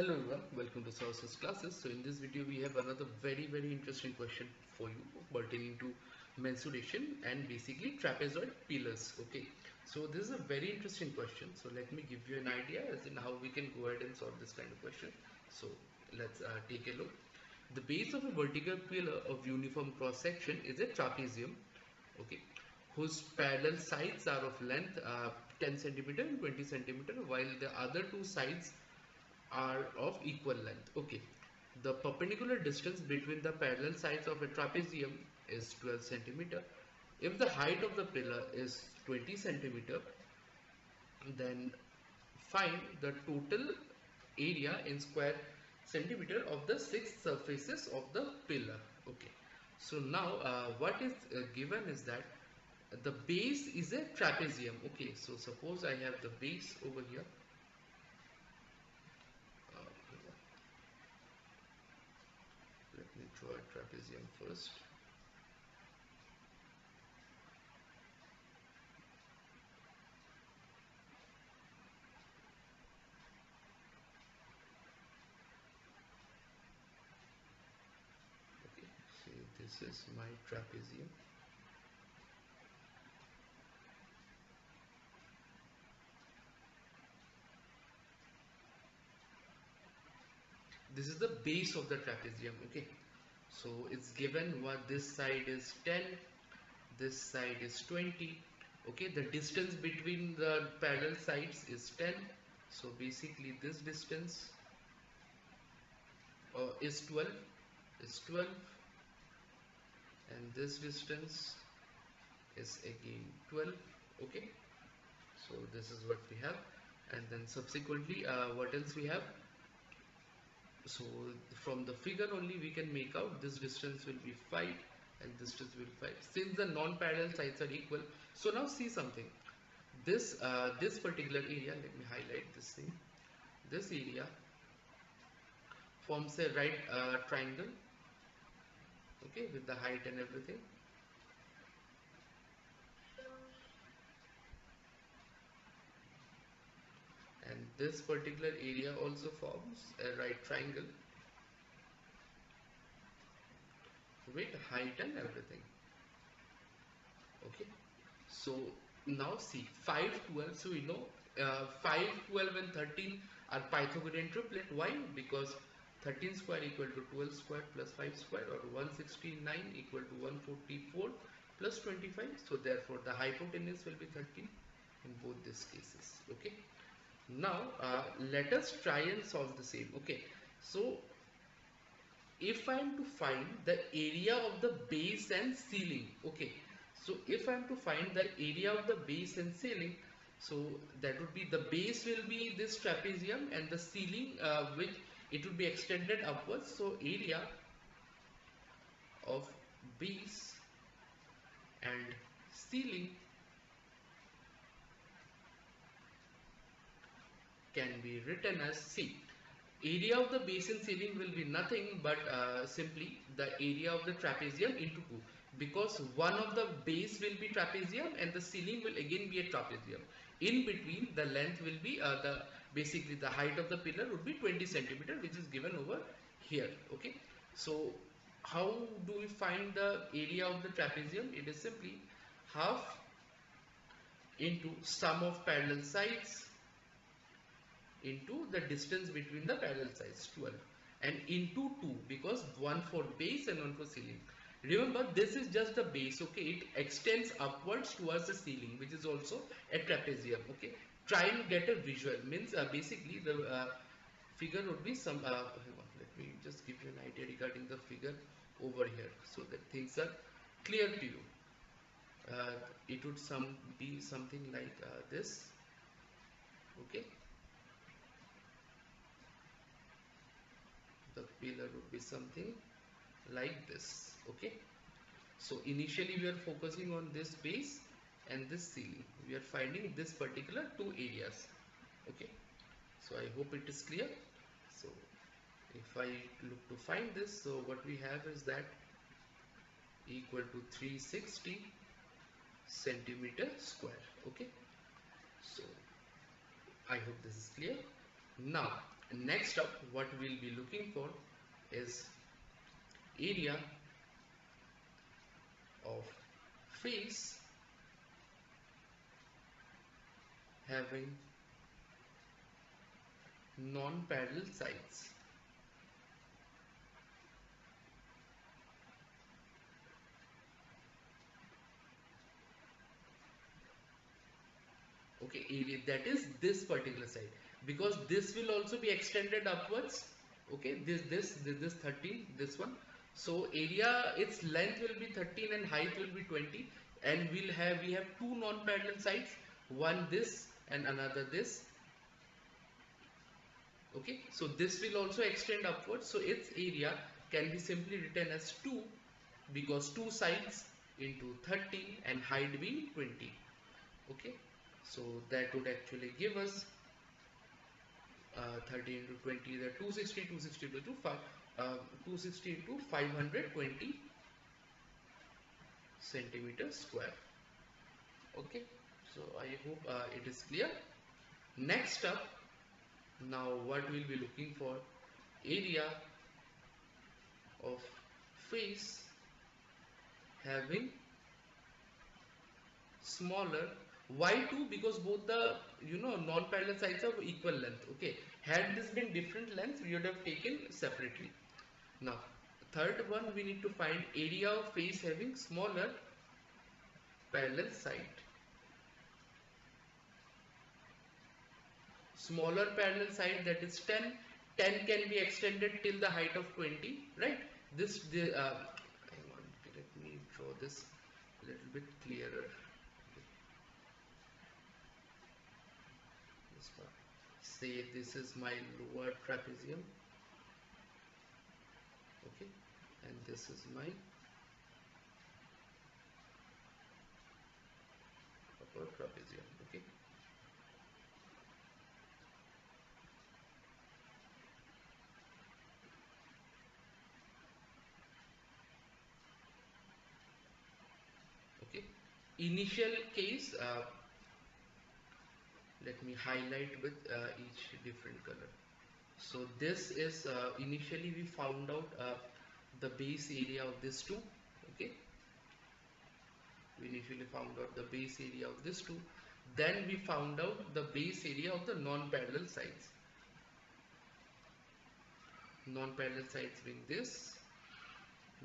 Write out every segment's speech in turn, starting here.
Hello everyone, welcome to Sources Classes. So in this video we have another very interesting question for you pertaining to mensuration and basically trapezoid pillars. Okay, so this is a very interesting question. So let me give you an idea as in how we can go ahead and solve this kind of question. So let's take a look. The base of a vertical pillar of uniform cross section is a trapezium. Okay, whose parallel sides are of length 10 centimeter and 20 centimeter, while the other two sides are of equal length. Okay, the perpendicular distance between the parallel sides of a trapezium is 12 centimeter. If the height of the pillar is 20 centimeter, then find the total area in square centimeter of the six surfaces of the pillar. Okay, so now what is given is that the base is a trapezium. Okay, so suppose I have the base over here. Let me draw a trapezium first. Okay, see, this is my trapezium. This is the base of the trapezium. Okay, so it's given what this side is 10, this side is 20. Okay, the distance between the parallel sides is 10, so basically this distance is 12, and this distance is again 12. Okay, so this is what we have, and then subsequently what else we have? So from the figure only we can make out this distance will be 5 and this distance will be 5, since the non-parallel sides are equal. So now see something, this this particular area, let me highlight this thing, this area forms a right triangle, okay, with the height and everything. And this particular area also forms a right triangle with height and everything. Okay, so now see 5, 12, so we know 5, 12 and 13 are Pythagorean triplet. Why? Because 13 square equal to 12 square plus 5 square, or 169 equal to 144 plus 25. So therefore the hypotenuse will be 13 in both these cases. Okay, now let us try and solve the same. Okay, so if I am to find the area of the base and ceiling, okay, so if I am to find the area of the base and ceiling, so that would be, the base will be this trapezium and the ceiling which it would be extended upwards. So area of base and ceiling can be written as, see, area of the base and ceiling will be nothing but simply the area of the trapezium into 2, because one of the base will be trapezium and the ceiling will again be a trapezium. In between, the length will be basically the height of the pillar would be 20 centimeter, which is given over here. Okay, so how do we find the area of the trapezium? It is simply half into sum of parallel sides into the distance between the parallel sides, 12, and into 2, because one for base and one for ceiling. Remember, this is just the base. Okay, it extends upwards towards the ceiling, which is also a trapezium. Okay, try and get a visual, means basically the figure would be some hang on, let me just give you an idea regarding the figure over here, so that things are clear to you. It would be something like this. Okay, the pillar would be something like this. Okay, so initially we are focusing on this base and this ceiling. We are finding this particular two areas. Okay, so I hope it is clear. So if I look to find this, so what we have is that equal to 360 centimeter square. Okay, so I hope this is clear. Now Next up, what we'll be looking for is area of face having non-parallel sides. Okay, area, that is this particular side, because this will also be extended upwards. Okay, this 13, this one. So area, its length will be 13 and height will be 20, and we have two non-parallel sides, one this and another this. Okay, so this will also extend upwards, so its area can be simply written as 2, because two sides into 30 and height being 20. Okay, so that would actually give us 30 into 20, that 260, 260 into 5, 260 into 520 centimeters square. Okay, so I hope it is clear. Next up, now what we'll be looking for, area of face having smaller. Why 2? Because both the non-parallel sides have equal length. Okay, had this been different lengths, we would have taken separately. Now third one, we need to find area of face having smaller parallel side. Smaller parallel side, that is 10. 10 can be extended till the height of 20, right? Hang on, let me draw this a little bit clearer. Say this is my lower trapezium, okay, and this is my upper trapezium. Okay, okay, initial case, let me highlight with each different color. So this is initially we found out the base area of this two. Okay, we initially found out the base area of this two, then we found out the base area of the non-parallel sides. Non-parallel sides being this.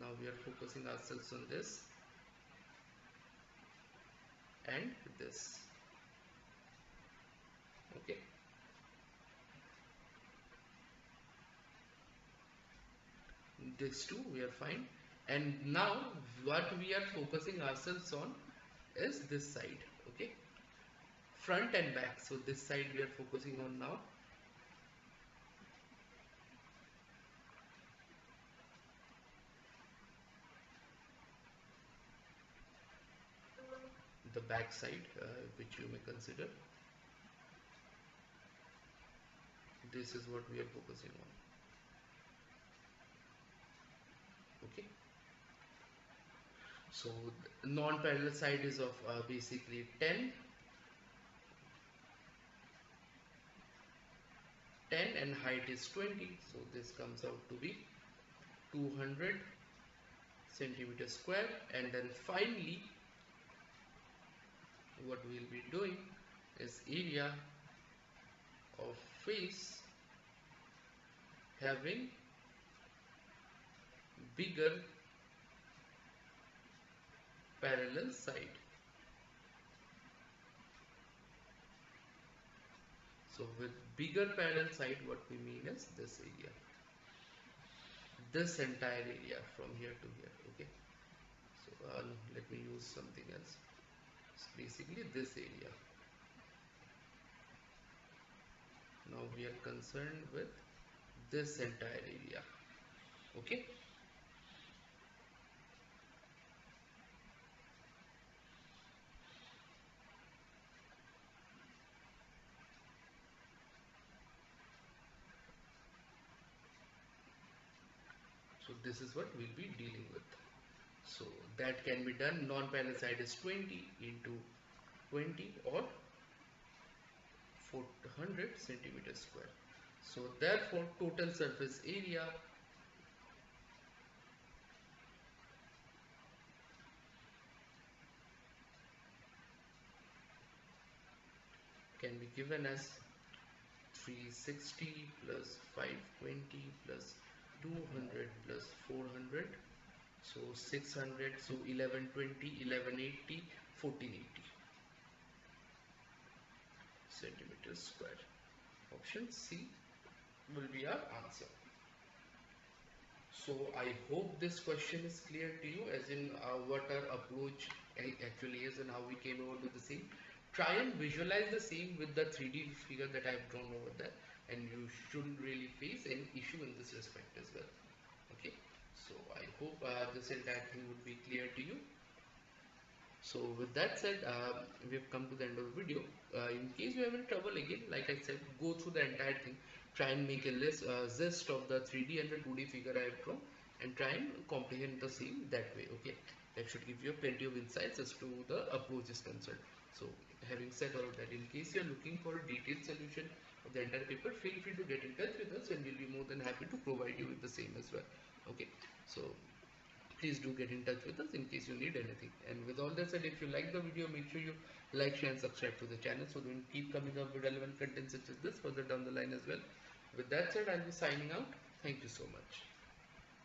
Now we are focusing ourselves on this and this. Okay, this two we are fine, and now what we are focusing ourselves on is this side. Okay, front and back. So this side we are focusing on now. The back side, which you may consider. This is what we are focusing on. Okay, so non-parallel side is of basically 10 and height is 20, so this comes out to be 200 centimeters square. And then finally what we will be doing is area of face having bigger parallel side. So with bigger parallel side, what we mean is this area, this entire area from here to here. Okay, so let me use something else. It's basically this area. Now we are concerned with this entire area. Okay, so this is what we'll be dealing with. So that can be done. Non-parallel side is 20 into 20 or 400 centimeters square. So therefore total surface area can be given as 360 plus 520 plus 200 plus 400, so 600, so 1120, 1180, 1480 centimeters square. Option C will be our answer. So I hope this question is clear to you, as in what our approach actually is and how we came over to the same. Try and visualize the same with the 3D figure that I have drawn over there, and you shouldn't really face any issue in this respect as well. Okay, so I hope this entire thing would be clear to you. So with that said, we've come to the end of the video. In case you have any trouble, again, like I said, go through the entire thing, try and make a list, zest of the 3D and the 2D figure I have drawn, and try and comprehend the same that way. Okay, that should give you plenty of insights as to the approach is concerned. So having said all of that, in case you are looking for a detailed solution of the entire paper, feel free to get in touch with us, and we'll be more than happy to provide you with the same as well. Okay, so please do get in touch with us in case you need anything. And with all that said, if you like the video, make sure you like, share and subscribe to the channel so we will keep coming up with relevant content such as this further down the line as well. With that said, I'll be signing out. Thank you so much.